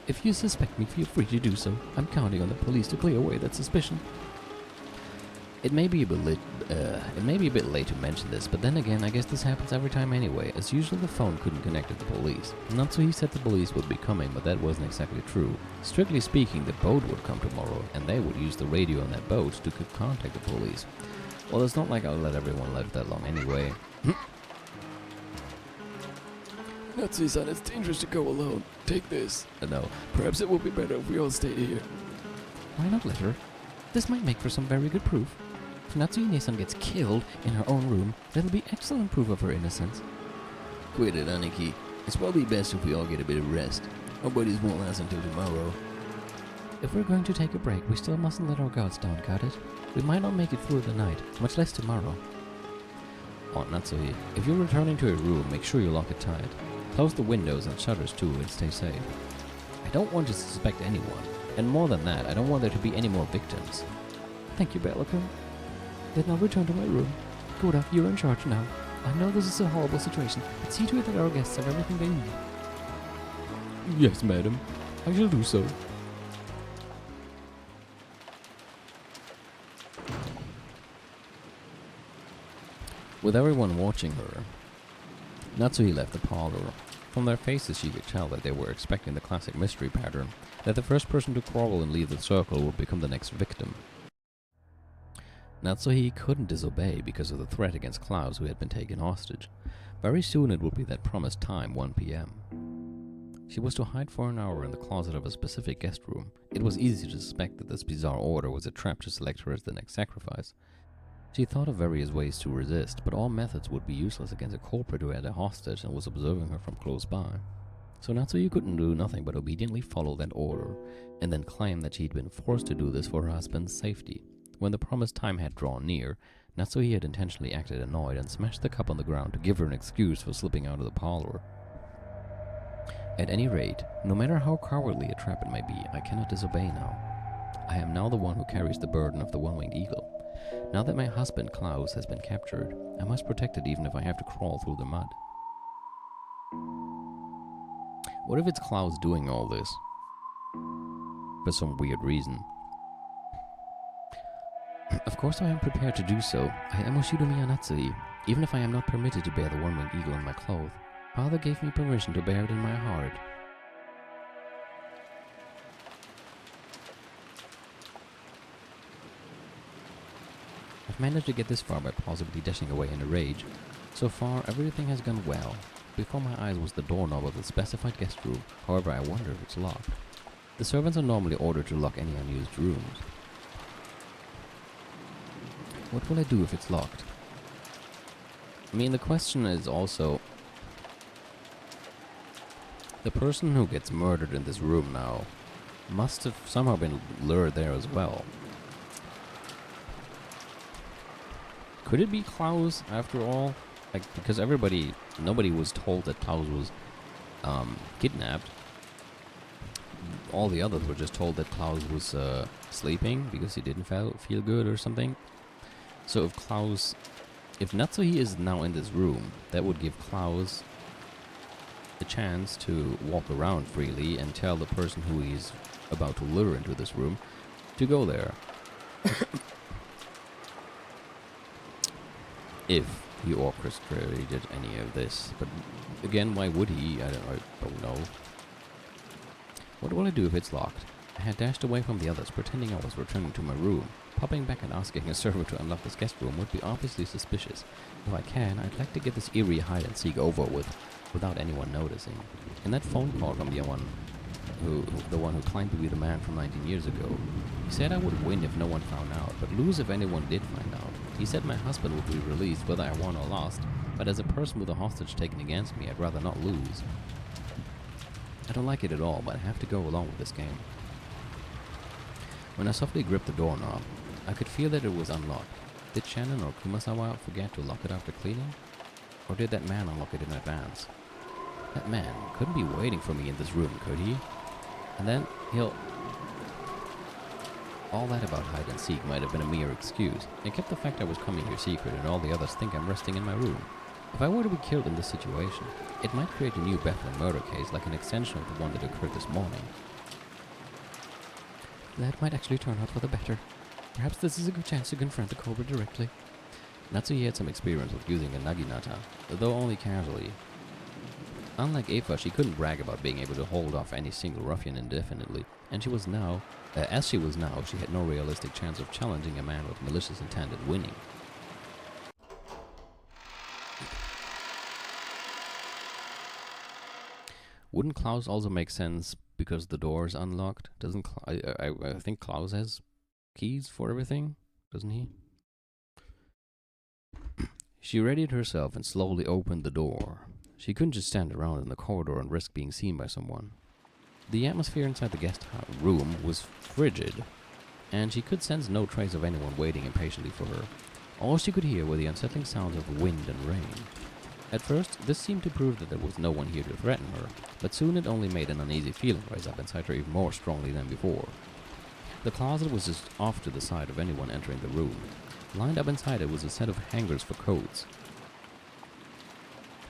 If you suspect me, feel free to do so. I'm counting on the police to clear away that suspicion. It may be a bit late to mention this, but then again, I guess this happens every time anyway. As usual, the phone couldn't connect to the police. Natsuhi said the police would be coming, but that wasn't exactly true. Strictly speaking, the boat would come tomorrow, and they would use the radio on that boat to contact the police. Well, it's not like I'll let everyone live that long anyway. Natsuhi-san, it's dangerous to go alone. Take this. No. Perhaps it will be better if we all stay here. Why not let her? This might make for some very good proof. If Natsuhi-san gets killed in her own room, that'll be excellent proof of her innocence. Quit it, Aniki. It's probably best if we all get a bit of rest. Our buddies won't last until tomorrow. If we're going to take a break, we still mustn't let our guards down, got it? We might not make it through the night, much less tomorrow. Oh, Natsuhi, if you're returning to your room, make sure you lock it tight. Close the windows and shutters too and stay safe. I don't want to suspect anyone, and more than that, I don't want there to be any more victims. Thank you, Bella-kun. Then I'll return to my room. Koda, you're in charge now. I know this is a horrible situation, but see to it that our guests have everything they need. Yes, madam. I shall do so. With everyone watching her, Natsuhi left the parlor. From their faces she could tell that they were expecting the classic mystery pattern, that the first person to quarrel and leave the circle would become the next victim. Natsuhi couldn't disobey because of the threat against Klaus, who had been taken hostage. Very soon it would be that promised time, 1 p.m. She was to hide for an hour in the closet of a specific guest room. It was easy to suspect that this bizarre order was a trap to select her as the next sacrifice. She thought of various ways to resist, but all methods would be useless against a culprit who had a hostage and was observing her from close by. So Natsuhi couldn't do nothing but obediently follow that order, and then claim that she'd been forced to do this for her husband's safety. When the promised time had drawn near, Natsuhi had intentionally acted annoyed and smashed the cup on the ground to give her an excuse for slipping out of the parlor. At any rate, no matter how cowardly a trap it may be, I cannot disobey now. I am now the one who carries the burden of the one-winged eagle. Now that my husband, Klaus, has been captured, I must protect it even if I have to crawl through the mud. What if it's Klaus doing all this? For some weird reason. Of course I am prepared to do so. I am Oshidomiya Natsuhi, even if I am not permitted to bear the one-winged eagle in my clothes. Father gave me permission to bear it in my heart. I've managed to get this far by possibly dashing away in a rage. So far, everything has gone well. Before my eyes was the doorknob of the specified guest room. However, I wonder if it's locked. The servants are normally ordered to lock any unused rooms. What will I do if it's locked? I mean, the question is also... the person who gets murdered in this room now must have somehow been lured there as well. Could it be Klaus after all? Like, because nobody was told that Klaus was kidnapped. All the others were just told that Klaus was sleeping because he didn't feel good or something. So if Natsuhi is now in this room, that would give Klaus the chance to walk around freely and tell the person who he's about to lure into this room to go there. If he orchestrated any of this. But again, why would he? I don't know. What will I do if it's locked? I had dashed away from the others, pretending I was returning to my room. Popping back and asking a servant to unlock this guest room would be obviously suspicious. If I can, I'd like to get this eerie hide-and-seek over with without anyone noticing. And that phone call from the one the one who claimed to be the man from 19 years ago. He said I would win if no one found out, but lose if anyone did find out. He said my husband would be released whether I won or lost, but as a person with a hostage taken against me, I'd rather not lose. I don't like it at all, but I have to go along with this game. When I softly gripped the doorknob, I could feel that it was unlocked. Did Shannon or Kumasawa forget to lock it after cleaning? Or did that man unlock it in advance? That man couldn't be waiting for me in this room, could he? And then all that about hide and seek might have been a mere excuse. It kept the fact I was coming here secret and all the others think I'm resting in my room. If I were to be killed in this situation, it might create a new baffling murder case like an extension of the one that occurred this morning. That might actually turn out for the better. Perhaps this is a good chance to confront the Cobra directly. Natsuhi had some experience with using a naginata, though only casually. Unlike Afa, she couldn't brag about being able to hold off any single ruffian indefinitely, and she was now, she had no realistic chance of challenging a man with malicious intent and winning. Wouldn't Klaus also make sense because the door is unlocked? Doesn't I think Klaus has keys for everything, doesn't he? She readied herself and slowly opened the door. She couldn't just stand around in the corridor and risk being seen by someone. The atmosphere inside the guest room was frigid, and she could sense no trace of anyone waiting impatiently for her. All she could hear were the unsettling sounds of wind and rain. At first, this seemed to prove that there was no one here to threaten her, but soon it only made an uneasy feeling rise up inside her even more strongly than before. The closet was just off to the side of anyone entering the room. Lined up inside it was a set of hangers for coats.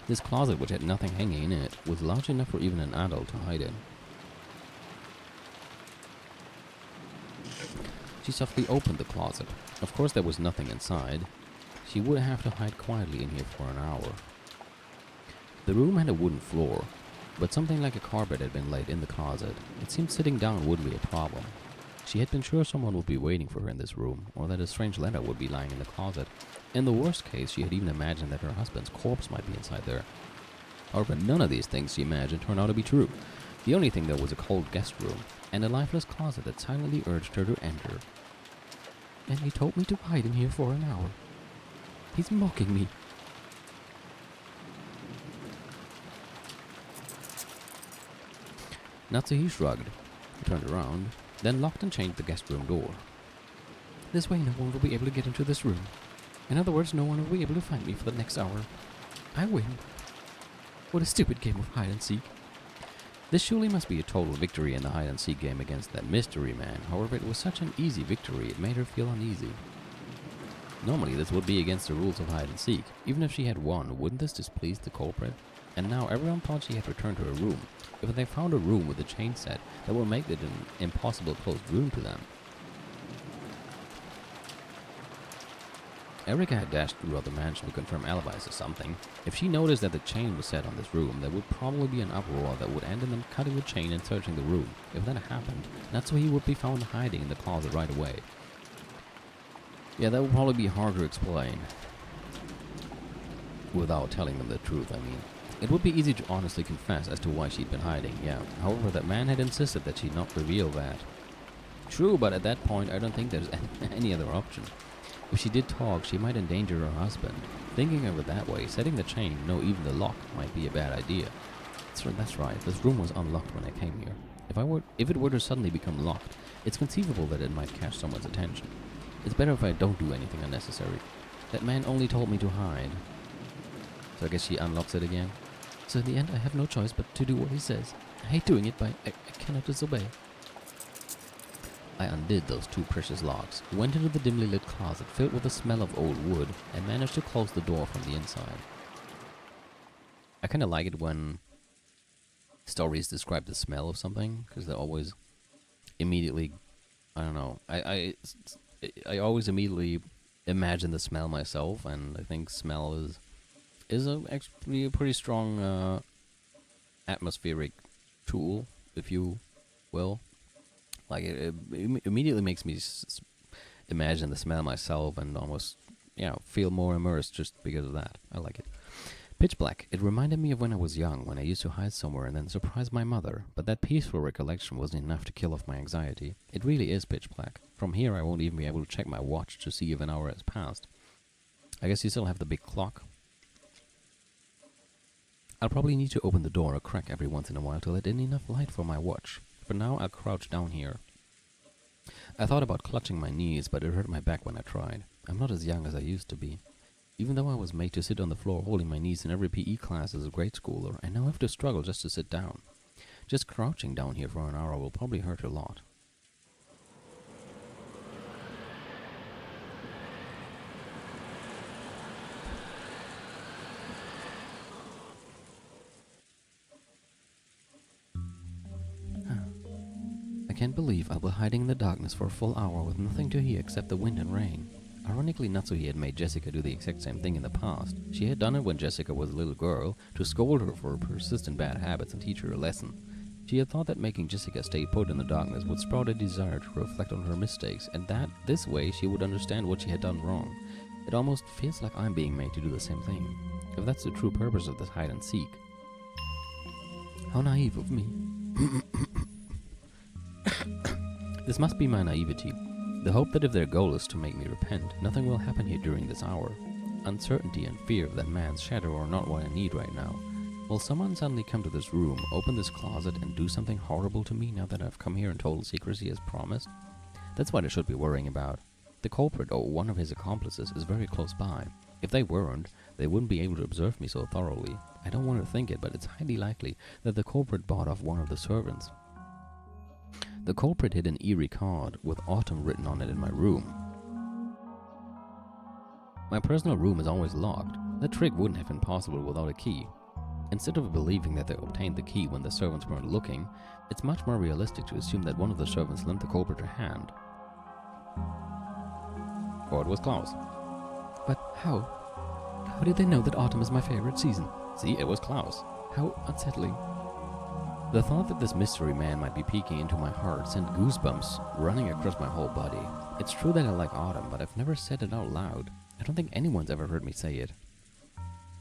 This closet, which had nothing hanging in it, was large enough for even an adult to hide in. She softly opened the closet. Of course there was nothing inside. She would have to hide quietly in here for an hour. The room had a wooden floor, but something like a carpet had been laid in the closet. It seemed sitting down wouldn't be a problem. She had been sure someone would be waiting for her in this room, or that a strange letter would be lying in the closet. In the worst case, she had even imagined that her husband's corpse might be inside there. However, none of these things she imagined turned out to be true. The only thing, though, was a cold guest room, and a lifeless closet that silently urged her to enter. And he told me to hide in here for an hour. He's mocking me. Natsuhi shrugged, turned around, then locked and chained the guest room door. This way no one will be able to get into this room. In other words, no one will be able to find me for the next hour. I win. What a stupid game of hide and seek. This surely must be a total victory in the hide and seek game against that mystery man. However, it was such an easy victory, it made her feel uneasy. Normally, this would be against the rules of hide and seek. Even if she had won, wouldn't this displease the culprit? And now everyone thought she had returned to her room. If they found a room with a chain set, that would make it an impossible closed room to them. Erika had dashed throughout the mansion to confirm alibis or something. If she noticed that the chain was set on this room, there would probably be an uproar that would end in them cutting the chain and searching the room. If that happened, Natsuhi would be found hiding in the closet right away. Yeah, that would probably be hard to explain. Without telling them the truth, I mean. It would be easy to honestly confess as to why she'd been hiding, yeah. However, that man had insisted that she not reveal that. True, but at that point, I don't think there's any other option. If she did talk, she might endanger her husband. Thinking of it that way, setting the chain, no, even the lock, might be a bad idea. That's right, this room was unlocked when I came here. If it were to suddenly become locked, it's conceivable that it might catch someone's attention. It's better if I don't do anything unnecessary. That man only told me to hide. So I guess she unlocks it again. So in the end, I have no choice but to do what he says. I hate doing it, but I cannot disobey. I undid those two precious locks, went into the dimly lit closet filled with the smell of old wood, and managed to close the door from the inside. I kind of like it when stories describe the smell of something, because they always immediately, I don't know, I always immediately imagine the smell myself, and I think smell is actually a pretty strong atmospheric tool, if you will. Like, it immediately makes me imagine the smell myself and almost, feel more immersed just because of that. I like it. Pitch black. It reminded me of when I was young, when I used to hide somewhere and then surprise my mother, but that peaceful recollection wasn't enough to kill off my anxiety. It really is pitch black. From here I won't even be able to check my watch to see if an hour has passed. I guess you still have the big clock. I'll probably need to open the door a crack every once in a while to let in enough light for my watch. For now, I'll crouch down here. I thought about clutching my knees, but it hurt my back when I tried. I'm not as young as I used to be. Even though I was made to sit on the floor holding my knees in every PE class as a grade schooler, I now have to struggle just to sit down. Just crouching down here for an hour will probably hurt a lot. I can't believe I'll be hiding in the darkness for a full hour with nothing to hear except the wind and rain. Ironically, Natsuhi had made Jessica do the exact same thing in the past. She had done it when Jessica was a little girl, to scold her for her persistent bad habits and teach her a lesson. She had thought that making Jessica stay put in the darkness would sprout a desire to reflect on her mistakes, and that, this way, she would understand what she had done wrong. It almost feels like I'm being made to do the same thing, if that's the true purpose of this hide-and-seek. How naive of me. This must be my naivety. The hope that if their goal is to make me repent, nothing will happen here during this hour. Uncertainty and fear of that man's shadow are not what I need right now. Will someone suddenly come to this room, open this closet, and do something horrible to me now that I've come here in total secrecy as promised? That's what I should be worrying about. The culprit, or one of his accomplices, is very close by. If they weren't, they wouldn't be able to observe me so thoroughly. I don't want to think it, but it's highly likely that the culprit bought off one of the servants. The culprit hid an eerie card with autumn written on it in my room. My personal room is always locked. That trick wouldn't have been possible without a key. Instead of believing that they obtained the key when the servants weren't looking, it's much more realistic to assume that one of the servants lent the culprit a hand. Or it was Klaus. But how? How did they know that autumn is my favorite season? See, it was Klaus. How unsettling. The thought that this mystery man might be peeking into my heart sent goosebumps running across my whole body. It's true that I like autumn, but I've never said it out loud. I don't think anyone's ever heard me say it.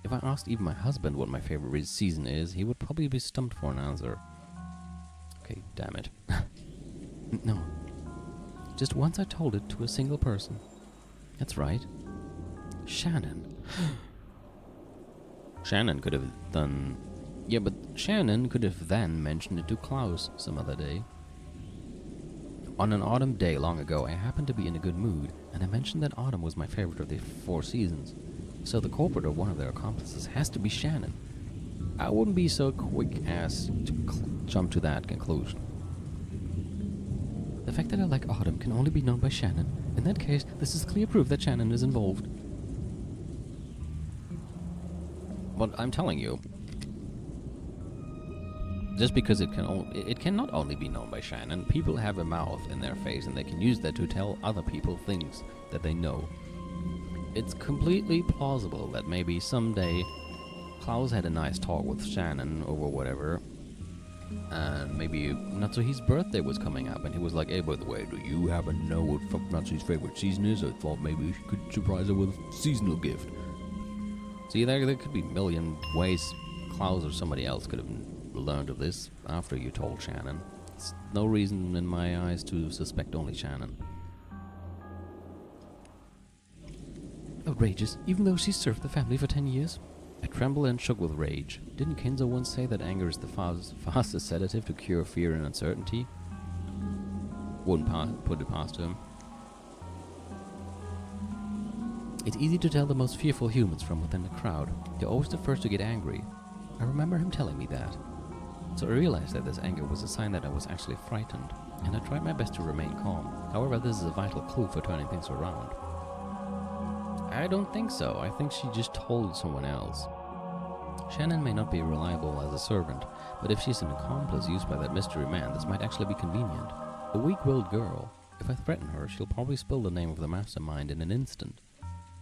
If I asked even my husband what my favorite season is, he would probably be stumped for an answer. Okay, damn it. No. Just once I told it to a single person. That's right. Shannon. Shannon could have done... Yeah, but Shannon could have then mentioned it to Klaus some other day. On an autumn day long ago, I happened to be in a good mood, and I mentioned that autumn was my favorite of the 4 seasons. So the culprit or one of their accomplices has to be Shannon. I wouldn't be so quick as to jump to that conclusion. The fact that I like autumn can only be known by Shannon. In that case, this is clear proof that Shannon is involved. But I'm telling you, just because it cannot only be known by Shannon, people have a mouth in their face and they can use that to tell other people things that they know. It's completely plausible that maybe someday Klaus had a nice talk with Shannon over whatever, and maybe Natsuhi's birthday was coming up and he was like, hey, by the way, do you happen to know what Natsuhi's favorite season is? I thought maybe we could surprise her with a seasonal gift. See, there could be a million ways Klaus or somebody else could have learned of this after you told Shannon. It's no reason in my eyes to suspect only Shannon. Outrageous, even though she served the family for 10 years. I trembled and shook with rage. Didn't Kinzo once say that anger is the fastest sedative to cure fear and uncertainty? Wouldn't put it past him. It's easy to tell the most fearful humans from within a crowd. They're always the first to get angry. I remember him telling me that. So I realized that this anger was a sign that I was actually frightened, and I tried my best to remain calm. However, this is a vital clue for turning things around. I don't think so. I think she just told someone else. Shannon may not be reliable as a servant, but if she's an accomplice used by that mystery man, this might actually be convenient. A weak-willed girl. If I threaten her, she'll probably spill the name of the mastermind in an instant.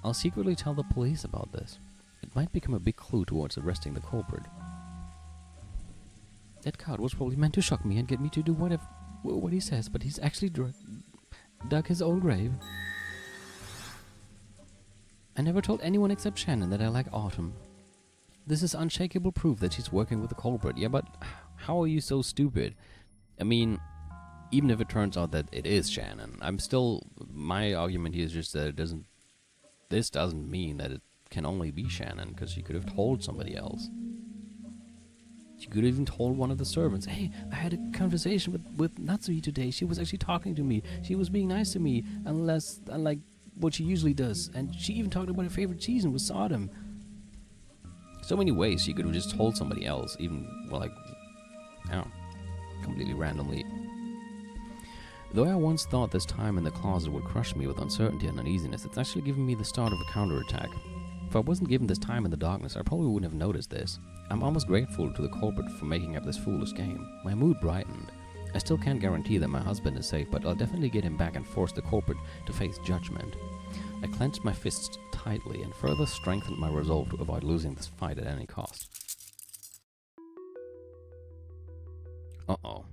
I'll secretly tell the police about this. It might become a big clue towards arresting the culprit. That card was probably meant to shock me and get me to do what he says, but he's actually dug his own grave. I never told anyone except Shannon that I like autumn. This is unshakable proof that she's working with the culprit. Yeah, but how are you so stupid? I mean, even if it turns out that it is Shannon, my argument here is just that this doesn't mean that it can only be Shannon, because she could have told somebody else. She could have even told one of the servants, hey, I had a conversation with Natsui today. She was actually talking to me. She was being nice to me, unlike what she usually does. And she even talked about her favorite season with Sodom. So many ways she could have just told somebody else, even, well, like, I don't know, completely randomly. Though I once thought this time in the closet would crush me with uncertainty and uneasiness, it's actually given me the start of a counterattack. If I wasn't given this time in the darkness, I probably wouldn't have noticed this. I'm almost grateful to the culprit for making up this foolish game. My mood brightened. I still can't guarantee that my husband is safe, but I'll definitely get him back and force the culprit to face judgment. I clenched my fists tightly and further strengthened my resolve to avoid losing this fight at any cost. Uh-oh.